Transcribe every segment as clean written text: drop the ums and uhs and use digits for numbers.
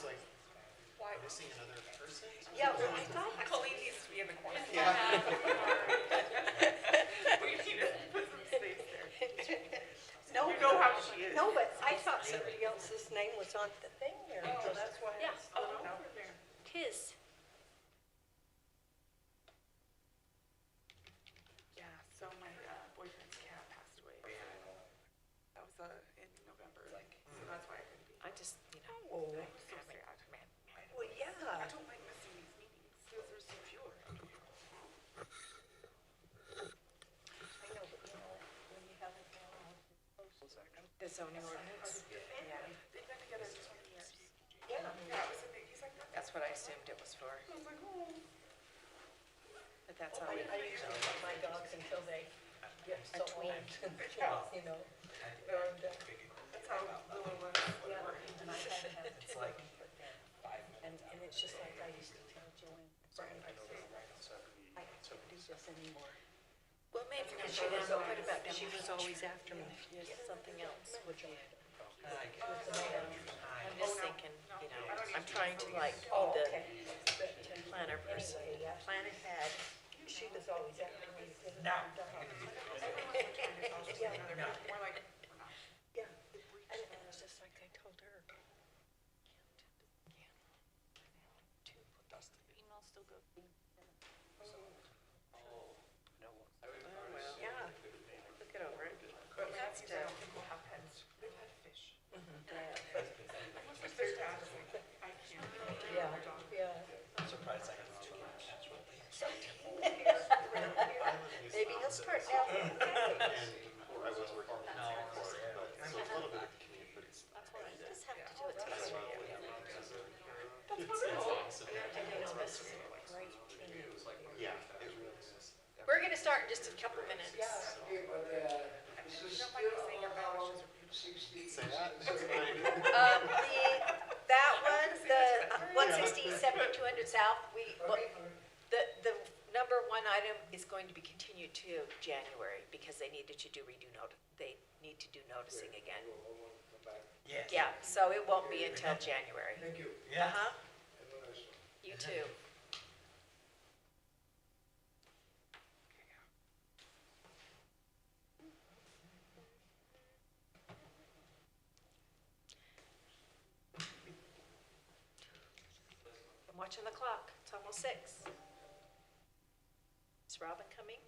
was like, why? Missing another person? Yeah, well, I thought Colleen needs to be in the corner. Yeah. We need to put some space there. no, You know how she is. no, but I thought somebody else's name was on the thing there. Oh, that's why Yeah. it's over there. Tis. Yeah, so my boyfriend's cat passed away. That was in November, so that's why I couldn't be. I just, Oh, I was so sad, man. well, yeah. I don't like missing these meetings because there's so few. I know, but you know, when you haven't gone on the zoning ordinance. Yeah, They've been together 20 years. yeah. Yeah, it was a big, he's like, that's what I assumed it was for, I was like, oh. but that's all I we. usually let my dogs until they get so tween. old, you know. That's how little ones Yeah, were. and I had to have it It's like and it's just like I used to tell Joanne, Brian, I can't do this anymore. Well, maybe when she down, put it back down. She was always after me. Yes, something else would be. I'm just thinking, I'm trying to like be Oh, the okay. But, planner person, anyway, yeah, plan ahead. she was always after me. No. Yeah, More like, we're not. yeah. And it's just like I told her. Email still go. Yeah. Look it over it. But That's ladies, I don't think we'll have pets. They've had fish. Mm-hmm. Their dad is like, I can't. Yeah, yeah. I'm surprised I got too much. Maybe he'll start now. And I was working but so it's a little bit of a commute, but it's Just have to do it twice. awesome. Yeah, it really is. We're gonna start in just a couple minutes. Say that. That one, the 160, 7200 South, the number one item is going to be continued to January because they needed to do they need to do noticing again. Yes. Yeah, so it won't be until January. Thank you. Yeah. Uh-huh. You too. I'm watching the clock. It's almost 6. Is Robin coming?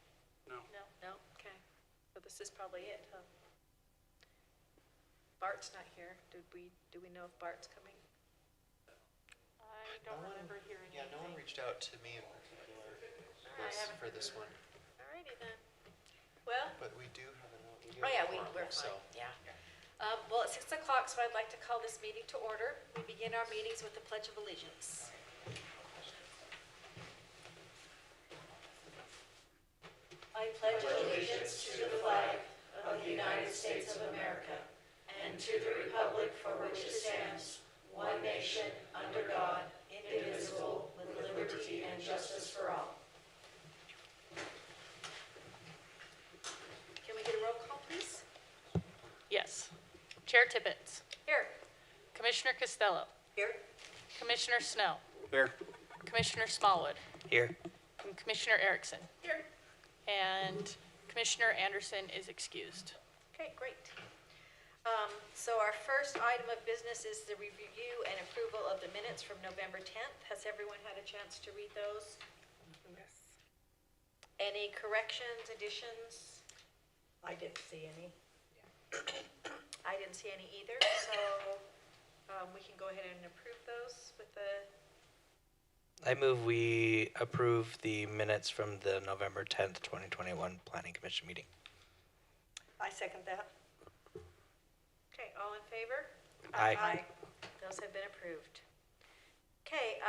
No. No, no, okay. So this is probably it, huh? Bart's not here. Do we know if Bart's coming? I don't remember hearing Yeah, no one reached out to me in particular for this one, Alrighty then. Well, but we do have a note. oh yeah, we're so. fine, yeah. Well, it's 6 o'clock, so I'd like to call this meeting to order. We begin our meetings with the Pledge of Allegiance. I pledge allegiance to the flag of the United States of America and to the republic for which it stands, one nation, under God, indivisible, with liberty and justice for all. Can we get a roll call, please? Yes. Chair Tibbetts. Here. Commissioner Costello. Here? Commissioner Snow. Here. Commissioner Smallwood. Here. And Commissioner Erickson. Here. And Commissioner Anderson is excused. Okay, great. So our first item of business is the review and approval of the minutes from November 10th. Has everyone had a chance to read those? Yes. Any corrections, additions? I didn't see any. I didn't see any either, so we can go ahead and approve those with the, I move we approve the minutes from the November 10th, 2021 Planning Commission meeting. I second that. okay, all in favor? Aye. Those have been approved. Okay,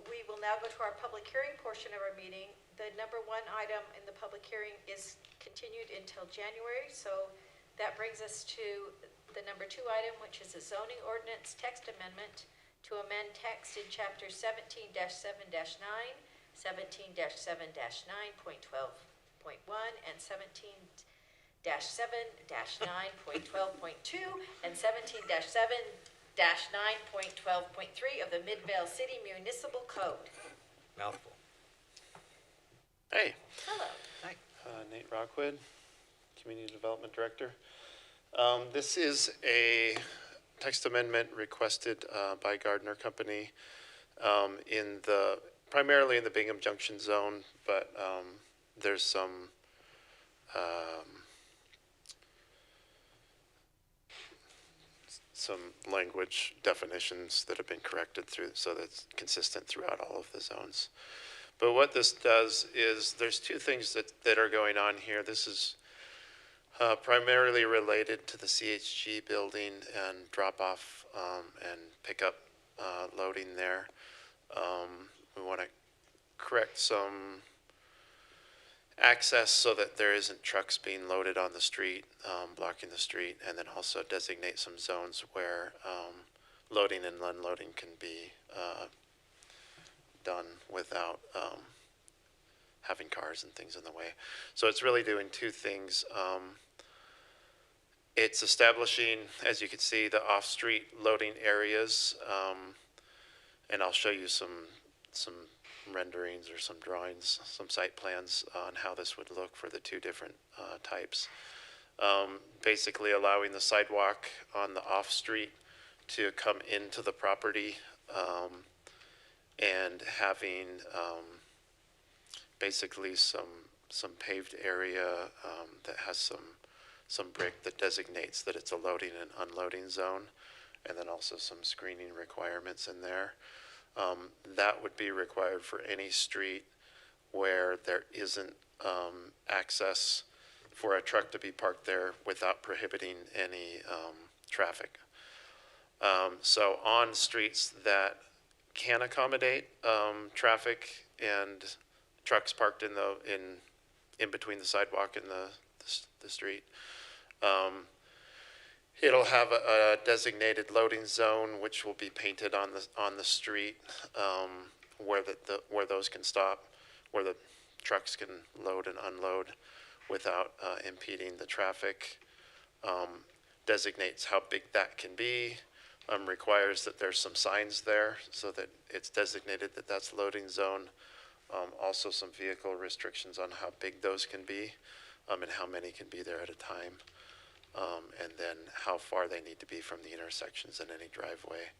we will now go to our public hearing portion of our meeting. The number one item in the public hearing is continued until January, so that brings us to the number two item, which is a zoning ordinance text amendment to amend text in chapter 17-7-9, 17-7-9.12.1, and 17-7-9.12.2, and 17-7-9.12.3, 9.12.3 of the Midvale City Municipal Code. Mouthful. Hey, Hello. Nate Rockwood, Community Development Director. This is a text amendment requested by Gardner Company primarily in the Bingham Junction zone, but there's some language definitions that have been corrected through, so that's consistent throughout all of the zones. But what this does is there's two things that are going on here. This is primarily related to the CHG building and drop-off and pickup loading there. We want to correct some access so that there isn't trucks being loaded on the street, blocking the street, and then also designate some zones where loading and unloading can be done without having cars and things in the way. So it's really doing two things. It's establishing, as you can see, the off-street loading areas, and I'll show you some renderings or some drawings, some site plans on how this would look for the two different types. Basically allowing the sidewalk on the off-street to come into the property and having basically some paved area that has some brick that designates that it's a loading and unloading zone, and then also some screening requirements in there. That would be required for any street where there isn't access for a truck to be parked there without prohibiting any traffic. So on streets that can accommodate traffic and trucks parked in between the sidewalk and the street, it'll have a designated loading zone, which will be painted on the street where those can stop, where the trucks can load and unload without impeding the traffic. Designates how big that can be. Requires that there's some signs there so that it's designated that that's loading zone. Also some vehicle restrictions on how big those can be and how many can be there at a time. And then how far they need to be from the intersections in any driveway.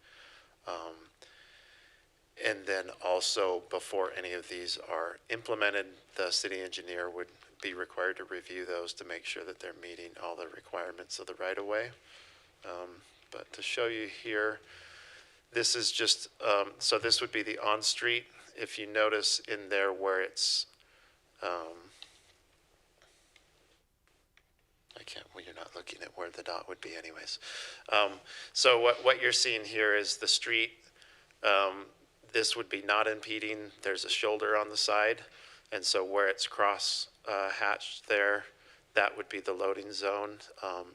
And then also, before any of these are implemented, the city engineer would be required to review those to make sure that they're meeting all the requirements of the right-of-way. But to show you here, this is just, so this would be the on-street. If you notice in there where it's, well, you're not looking at where the dot would be anyways. So what you're seeing here is the street. This would be not impeding. There's a shoulder on the side. And so where it's cross hatched there, that would be the loading zone.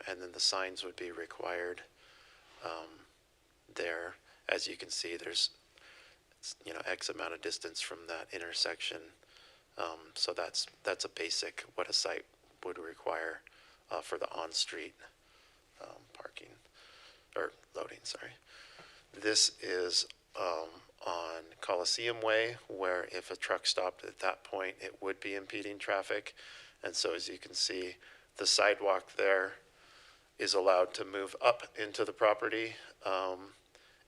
And then the signs would be required there. As you can see, there's, X amount of distance from that intersection. So that's a basic what a site would require for the on-street parking, or loading, sorry. This is on Coliseum Way, where if a truck stopped at that point, it would be impeding traffic. And so as you can see, the sidewalk there is allowed to move up into the property.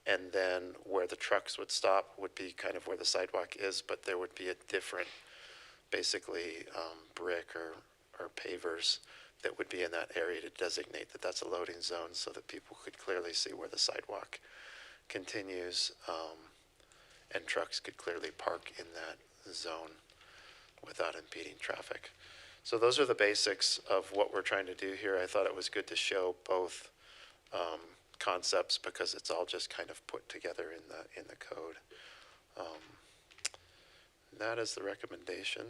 And then where the trucks would stop would be kind of where the sidewalk is, but there would be a different, basically brick or pavers that would be in that area to designate that that's a loading zone so that people could clearly see where the sidewalk continues and trucks could clearly park in that zone without impeding traffic. So those are the basics of what we're trying to do here. I thought it was good to show both concepts because it's all just kind of put together in the code. That is the recommendation.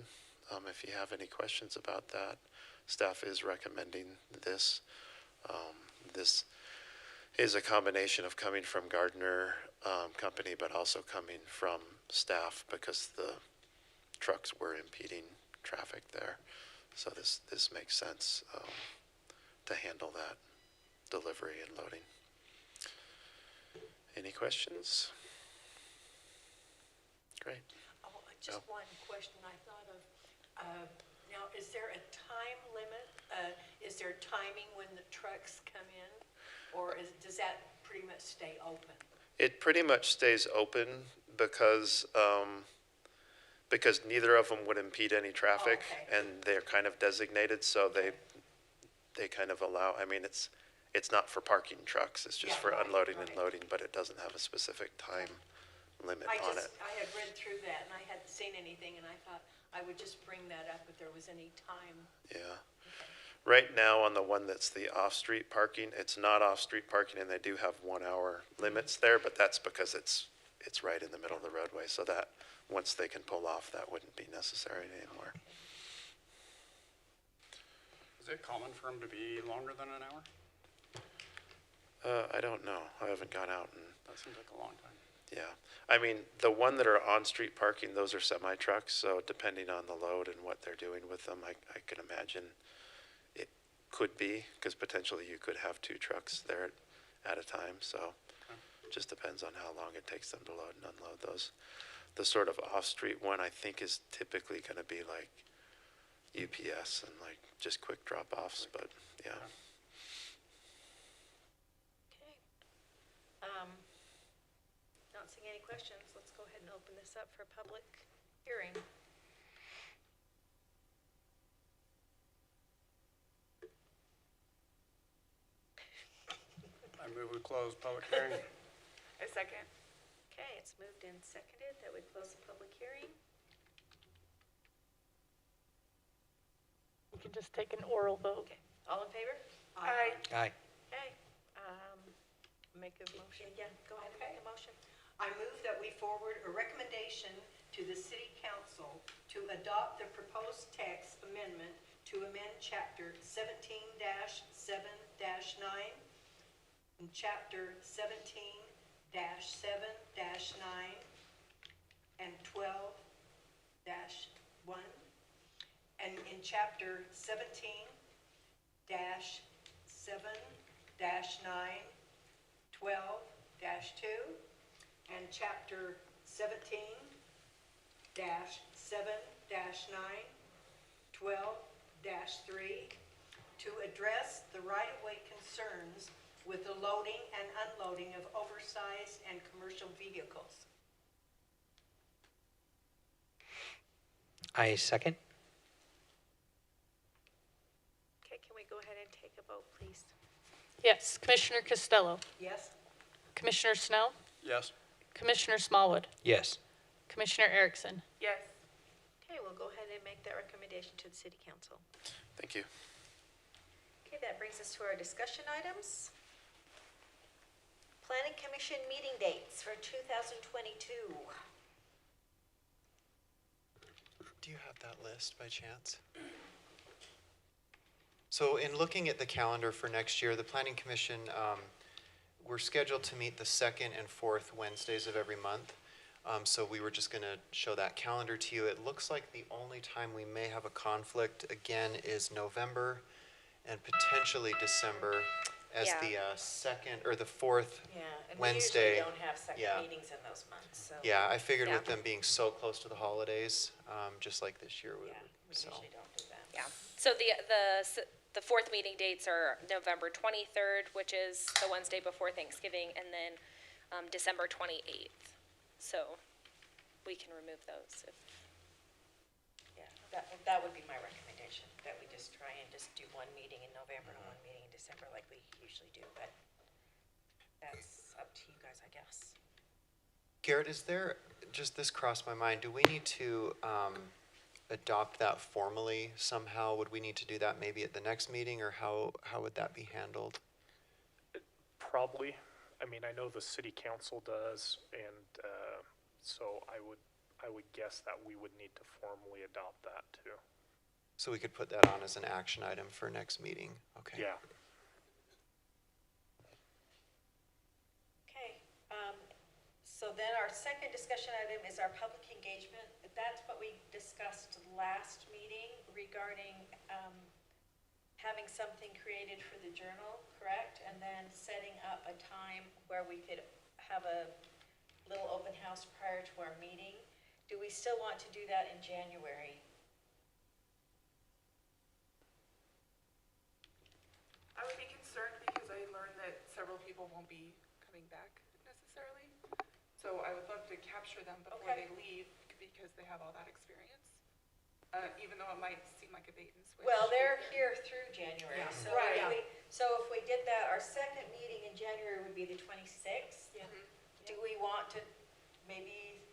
If you have any questions about that, staff is recommending this. This is a combination of coming from Gardner Company, but also coming from staff because the trucks were impeding traffic there. So this makes sense to handle that delivery and loading. Any questions? Great. Oh, just Oh. one question I thought of. Now, is there a time limit? Is there timing when the trucks come in? Or does that pretty much stay open? It pretty much stays open because, because neither of them would impede any traffic, Oh, okay. and they're kind of designated, so they kind of allow, I mean, it's not for parking trucks, it's just Yeah, for right, unloading and right. loading, but it doesn't have a specific time limit I on it. had read through that and I hadn't seen anything and I thought I would just bring that up if there was any time. Yeah. Right now, on the one that's the off-street parking, it's not off-street parking, and they do have 1 hour limits there, but that's because it's right in the middle of the roadway, so that, once they can pull off, that wouldn't be necessary anymore. Is it common for them to be longer than an hour? I don't know. I haven't gone out and, That seems like a long time. yeah. I mean, the one that are on-street parking, those are semi-trucks, so depending on the load and what they're doing with them, I can imagine it could be, because potentially you could have 2 trucks there at a time, so it just depends on how long it takes them to load and unload those. The sort of off-street one, I think, is typically going to be like UPS and like just quick drop-offs, but yeah. Okay. Not seeing any questions. Let's go ahead and open this up for public hearing. I move we close public hearing. A second. Okay, it's moved and seconded that we close the public hearing. You can just take an oral vote. Okay, all in favor? Aye. Aye. Okay, Make a motion. yeah, go ahead and make a motion. I move that we forward a recommendation to the city council to adopt the proposed text amendment to amend chapter 17-7-9 and chapter 17-7-9 and 12-1, and in chapter 17-7-9, 12-2, and chapter 17-7-9, 12-3, to address the right-of-way concerns with the loading and unloading of oversized and commercial vehicles. I second. Okay, can we go ahead and take a vote, please? Yes, Commissioner Costello, Yes? Commissioner Snow, Yes. Commissioner Smallwood, Yes. Commissioner Erickson. Yes. Okay, we'll go ahead and make that recommendation to the city council. Thank you. Okay, that brings us to our discussion items. Planning Commission meeting dates for 2022. Do you have that list by chance? So in looking at the calendar for next year, the Planning Commission, we're scheduled to meet the 2nd and 4th Wednesdays of every month. So we were just going to show that calendar to you. It looks like the only time we may have a conflict again is November and potentially December as Yeah. the 2nd or the 4th. Yeah, and Wednesday, we usually don't have second yeah. meetings in those months, so. Yeah, I figured with Yeah. them being so close to the holidays, just like this year. Yeah, we so. usually don't do that. Yeah, so the fourth meeting dates are November 23rd, which is the Wednesday before Thanksgiving, and then December 28th. So we can remove those if, Yeah, that would be my recommendation, that we just try and just do one meeting in November and one meeting in December like we usually do, but that's up to you guys, I guess. Garrett, is there, just this crossed my mind, do we need to adopt that formally somehow? Would we need to do that maybe at the next meeting, or how would that be handled? Probably. I mean, I know the city council does, and so I would guess that we would need to formally adopt that too. So we could put that on as an action item for next meeting, okay? Yeah. Okay, so then our second discussion item is our public engagement. That's what we discussed last meeting regarding having something created for the journal, correct? And then setting up a time where we could have a little open house prior to our meeting. Do we still want to do that in January? I would be concerned because I learned that several people won't be coming back necessarily. So I would love to capture them before Okay. they leave because they have all that experience. Even though it might seem like a bait and switch. Well, they're here through January, Yeah. so Right. if we did that, our second meeting in January would be the 26th. Yeah. Do we want to maybe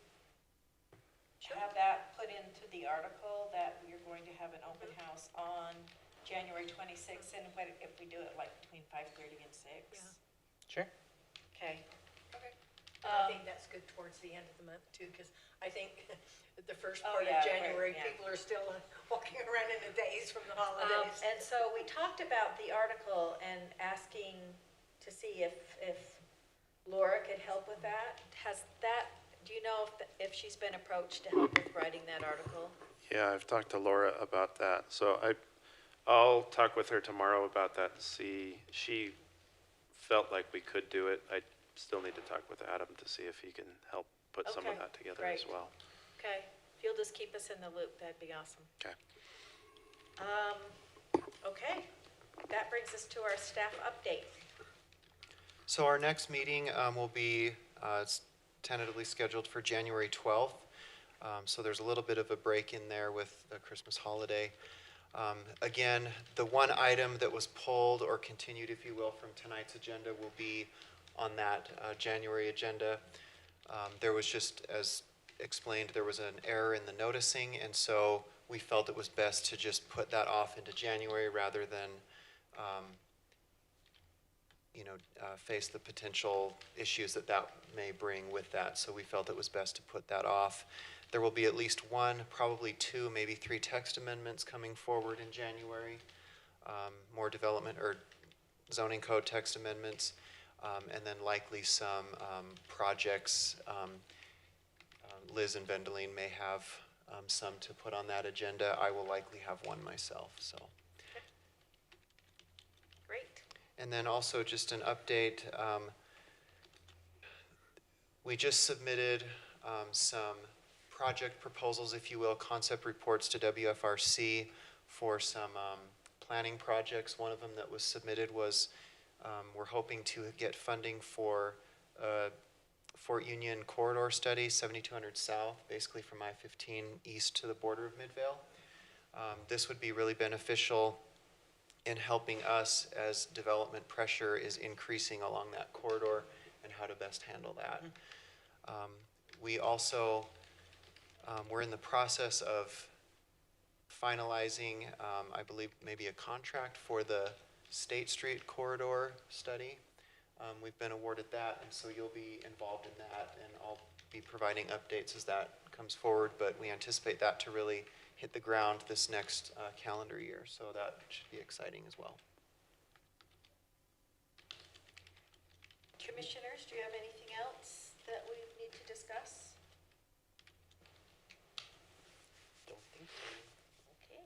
have that put into the article that we're going to have an open house on January 26th, and if we do it like between 5:30 and 6? Yeah. Sure. Okay. Okay. I think that's good towards the end of the month too, because I think the first Oh, part yeah, of right, January, yeah. people are still walking around in the days from the holidays. And so we talked about the article and asking to see if Laura could help with that. Do you know if she's been approached to help with writing that article? Yeah, I've talked to Laura about that. So I'll talk with her tomorrow about that and see. She felt like we could do it. I still need to talk with Adam to see if he can help put some of Okay, that together as great. well. Okay, if you'll just keep us in the loop, that'd be awesome. Okay. Okay, that brings us to our staff update. So our next meeting will be it's tentatively scheduled for January 12th. So there's a little bit of a break in there with the Christmas holiday. Again, the one item that was pulled or continued, if you will, from tonight's agenda will be on that January agenda. There was just, as explained, there was an error in the noticing, and so we felt it was best to just put that off into January rather than face the potential issues that may bring with that. So we felt it was best to put that off. There will be at least one, probably two, maybe three text amendments coming forward in January. More development or zoning code text amendments, and then likely some projects. Liz and Vendeline may have some to put on that agenda. I will likely have one myself, so. Great. And then also just an update, we just submitted some project proposals, if you will, concept reports to WFRC for some planning projects. One of them that was submitted was we're hoping to get funding for Fort Union corridor study, 7200 south, basically from I-15 east to the border of Midvale. This would be really beneficial in helping us as development pressure is increasing along that corridor and how to best handle that. We also, we're in the process of finalizing, I believe, maybe a contract for the State Street corridor study. We've been awarded that, and so you'll be involved in that, and I'll be providing updates as that comes forward, but we anticipate that to really hit the ground this next calendar year, so that should be exciting as well. Commissioners, do you have anything else that we need to discuss? Don't think so. Okay.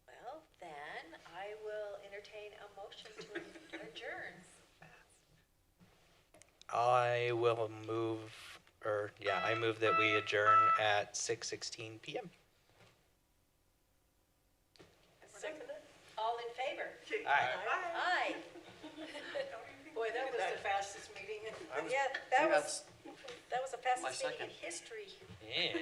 Well, then I will entertain a motion to adjourn. I will I move that we adjourn at 6:16 p.m. Second. All in favor? Aye. Aye. Boy, that was the fastest meeting. Yeah, that was a fastest meeting in history. Yeah.